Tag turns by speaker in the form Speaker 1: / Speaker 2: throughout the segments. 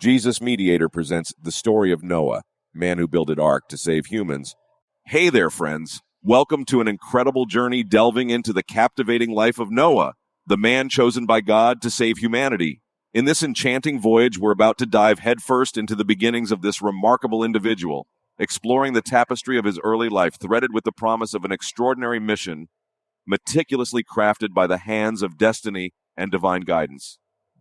Speaker 1: Jesus Mediator presents the story of Noah, man who builded ark to save humans. Hey there, friends. Welcome to an incredible journey delving into the captivating life of Noah, the man chosen by God to save humanity. In this enchanting voyage, we're about to dive headfirst into the beginnings of this remarkable individual, exploring the tapestry of his early life, threaded with the promise of an extraordinary mission, meticulously crafted by the hands of destiny and divine guidance.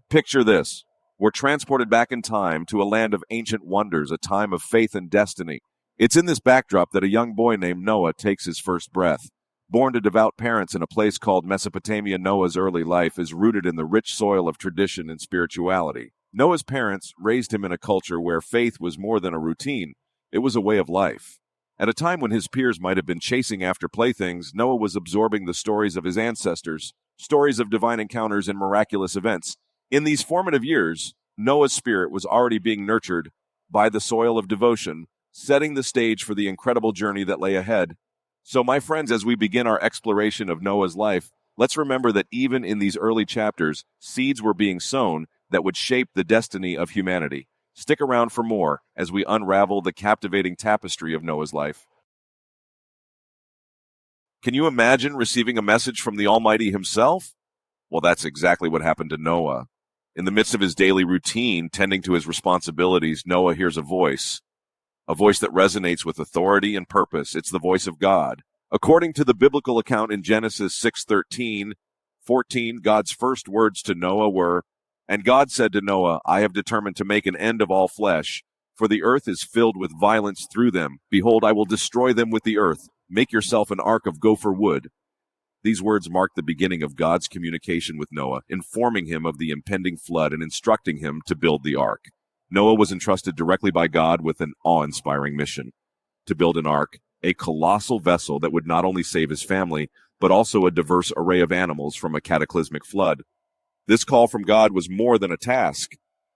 Speaker 1: Picture this. We're transported back in time to a land of ancient wonders, a time of faith and destiny. It's in this backdrop that a young boy named Noah takes his first breath. Born to devout parents in a place called Mesopotamia, Noah's early life is rooted in the rich soil of tradition and spirituality. Noah's parents raised him in a culture where faith was more than a routine. It was a way of life. At a time when his peers might have been chasing after playthings, Noah was absorbing the stories of his ancestors, stories of divine encounters and miraculous events. In these formative years, Noah's spirit was already being nurtured by the soil of devotion, setting the stage for the incredible journey that lay ahead. So, my friends, as we begin our exploration of Noah's life, let's remember that even in these early chapters, seeds were being sown that would shape the destiny of humanity. Stick around for more as we unravel the captivating tapestry of Noah's life. Can you imagine receiving a message from the Almighty himself? Well, that's exactly what happened to Noah. In the midst of his daily routine, tending to his responsibilities, Noah hears a voice that resonates with authority and purpose. It's the voice of God. According to the biblical account in Genesis 6:13-14, God's first words to Noah were, "And God said to Noah, I have determined to make an end of all flesh, for the earth is filled with violence through them. Behold, I will destroy them with the earth. Make yourself an ark of gopher wood." These words mark the beginning of God's communication with Noah, informing him of the impending flood and instructing him to build the ark. Noah was entrusted directly by God with an awe-inspiring mission: to build an ark, a colossal vessel that would not only save his family, but also a diverse array of animals from a cataclysmic flood. This call from God was more than a task.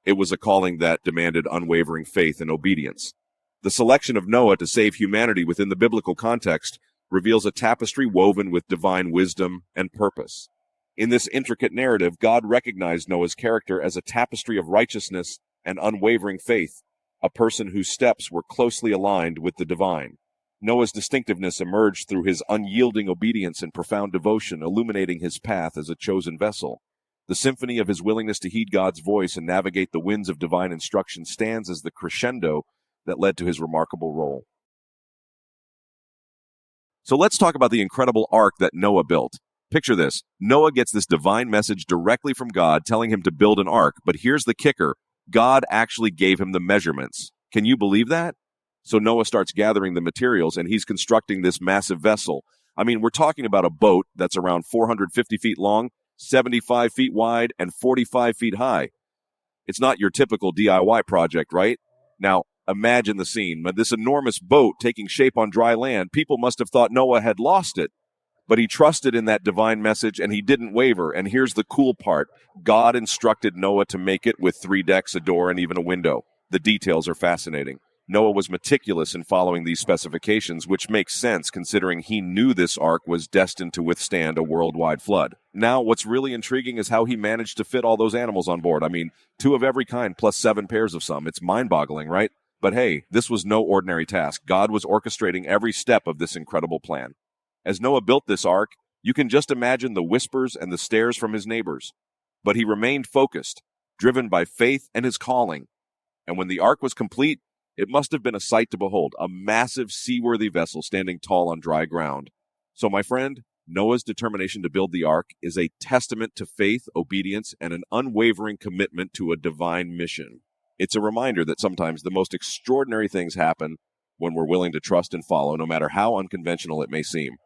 Speaker 1: It was a calling that demanded unwavering faith and obedience. The selection of Noah to save humanity within the biblical context reveals a tapestry woven with divine wisdom and purpose. In this intricate narrative, God recognized Noah's character as a tapestry of righteousness and unwavering faith, a person whose steps were closely aligned with the divine. Noah's distinctiveness emerged through his unyielding obedience and profound devotion, illuminating his path as a chosen vessel. The symphony of his willingness to heed God's voice and navigate the winds of divine instruction stands as the crescendo that led to his remarkable role. So let's talk about the incredible ark that Noah built. Picture this. Noah gets this divine message directly from God telling him to build an ark, but here's the kicker. God actually gave him the measurements. Can you believe that? So Noah starts gathering the materials and he's constructing this massive vessel. I mean, we're talking about a boat that's around 450 feet long, 75 feet wide, and 45 feet high. It's not your typical DIY project, right? Now, imagine the scene. This enormous boat taking shape on dry land. People must have thought Noah had lost it. But he trusted in that divine message and he didn't waver. And here's the cool part. God instructed Noah to make it with 3 decks, a door, and even a window. The details are fascinating. Noah was meticulous in following these specifications, which makes sense considering he knew this ark was destined to withstand a worldwide flood. Now, what's really intriguing is how he managed to fit all those animals on board. I mean, 2 of every kind plus 7 pairs of some. It's mind-boggling, right? But hey, this was no ordinary task. God was orchestrating every step of this incredible plan. As Noah built this ark, you can just imagine the whispers and the stares from his neighbors. But he remained focused, driven by faith and his calling. And when the ark was complete, it must have been a sight to behold, a massive seaworthy vessel standing tall on dry ground. So, my friend, Noah's determination to build the ark is a testament to faith, obedience, and an unwavering commitment to a divine mission. It's a reminder that sometimes the most extraordinary things happen when we're willing to trust and follow, no matter how unconventional it may seem.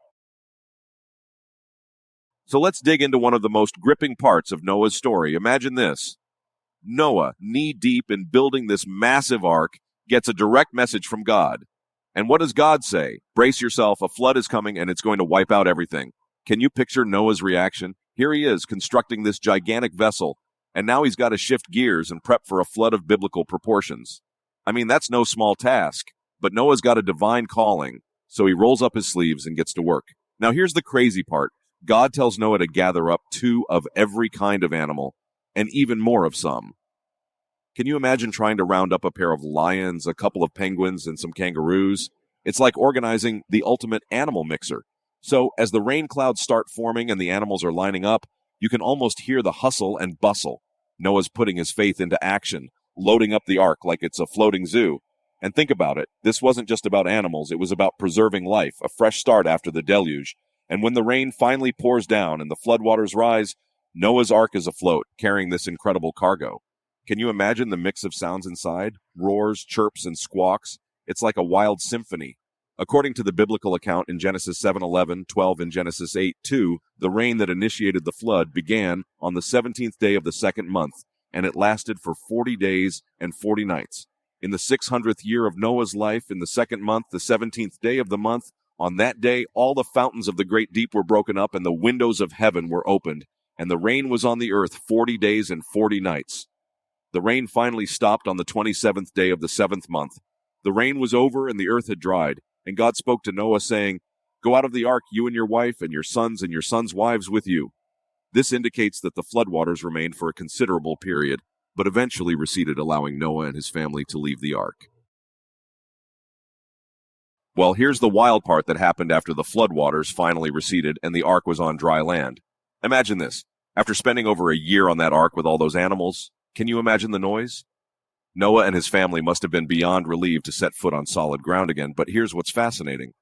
Speaker 1: So let's dig into one of the most gripping parts of Noah's story. Imagine this. Noah, knee-deep in building this massive ark, gets a direct message from God. And what does God say? Brace yourself, a flood is coming and it's going to wipe out everything. Can you picture Noah's reaction? Here he is, constructing this gigantic vessel, and now he's got to shift gears and prep for a flood of biblical proportions. I mean, that's no small task, but Noah's got a divine calling, so he rolls up his sleeves and gets to work. Now here's the crazy part. God tells Noah to gather up 2 of every kind of animal, and even more of some. Can you imagine trying to round up a pair of lions, a couple of penguins, and some kangaroos? It's like organizing the ultimate animal mixer. So, as the rain clouds start forming and the animals are lining up, you can almost hear the hustle and bustle. Noah's putting his faith into action, loading up the ark like it's a floating zoo. And think about it. This wasn't just about animals. It was about preserving life, a fresh start after the deluge. And when the rain finally pours down and the floodwaters rise, Noah's ark is afloat, carrying this incredible cargo. Can you imagine the mix of sounds inside? Roars, chirps, and squawks. It's like a wild symphony. According to the biblical account in Genesis 7:11, 12, and Genesis 8:2, the rain that initiated the flood began on the 17th day of the second month, and it lasted for 40 days and 40 nights. In the 600th year of Noah's life, in the second month, the 17th day of the month, on that day, all the fountains of the great deep were broken up, and the windows of heaven were opened, and the rain was on the earth 40 days and 40 nights. The rain finally stopped on the 27th day of the seventh month. The rain was over, and the earth had dried. And God spoke to Noah, saying, "Go out of the ark, you and your wife, and your sons' wives with you." This indicates that the floodwaters remained for a considerable period, but eventually receded, allowing Noah and his family to leave the ark. Well, here's the wild part that happened after the floodwaters finally receded and the ark was on dry land. Imagine this. After spending over a year on that ark with all those animals, can you imagine the noise? Noah and his family must have been beyond relieved to set foot on solid ground again, but here's what's fascinating.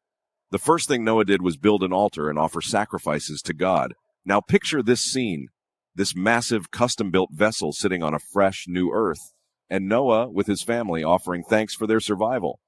Speaker 1: The first thing Noah did was build an altar and offer sacrifices to God. Now picture this scene, this massive custom-built vessel sitting on a fresh new earth, and Noah with his family offering thanks for their survival.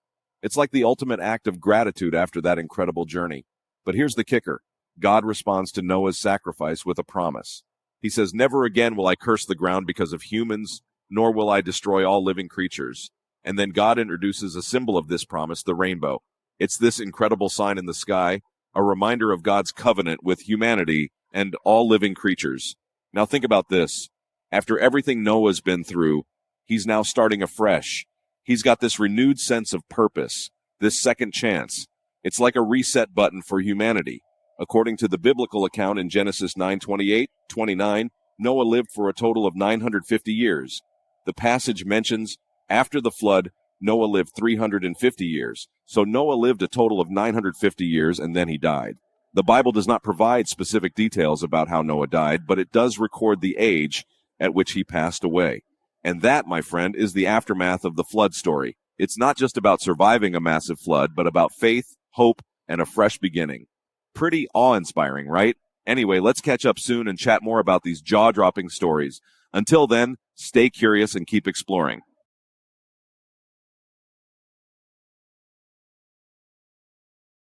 Speaker 1: It's like the ultimate act of gratitude after that incredible journey. But here's the kicker. God responds to Noah's sacrifice with a promise. He says, "Never again will I curse the ground because of humans, nor will I destroy all living creatures." And then God introduces a symbol of this promise, the rainbow. It's this incredible sign in the sky, a reminder of God's covenant with humanity and all living creatures. Now think about this. After everything Noah's been through, he's now starting afresh. He's got this renewed sense of purpose, this second chance. It's like a reset button for humanity. According to the biblical account in Genesis 9:28, 29, Noah lived for a total of 950 years. The passage mentions, after the flood, Noah lived 350 years. So Noah lived a total of 950 years and then he died. The Bible does not provide specific details about how Noah died, but it does record the age at which he passed away. And that, my friend, is the aftermath of the flood story. It's not just about surviving a massive flood, but about faith, hope, and a fresh beginning. Pretty awe-inspiring, right? Anyway, let's catch up soon and chat more about these jaw-dropping stories. Until then, stay curious and keep exploring.